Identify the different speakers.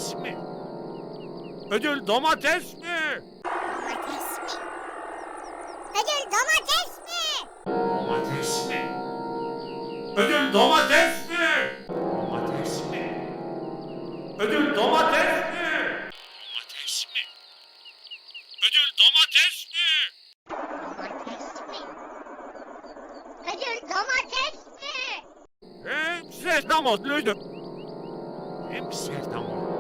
Speaker 1: Domates mi? Ödül domates mi?
Speaker 2: Domates mi? Ödül domates mi?
Speaker 1: Domates mi? Ödül domates mi? Domates mi? Ödül domates mi? Domates mi? Ödül domates mi?
Speaker 2: Domates mi? Ödül domates mi?
Speaker 1: Hem serdam duydum. Hem serdam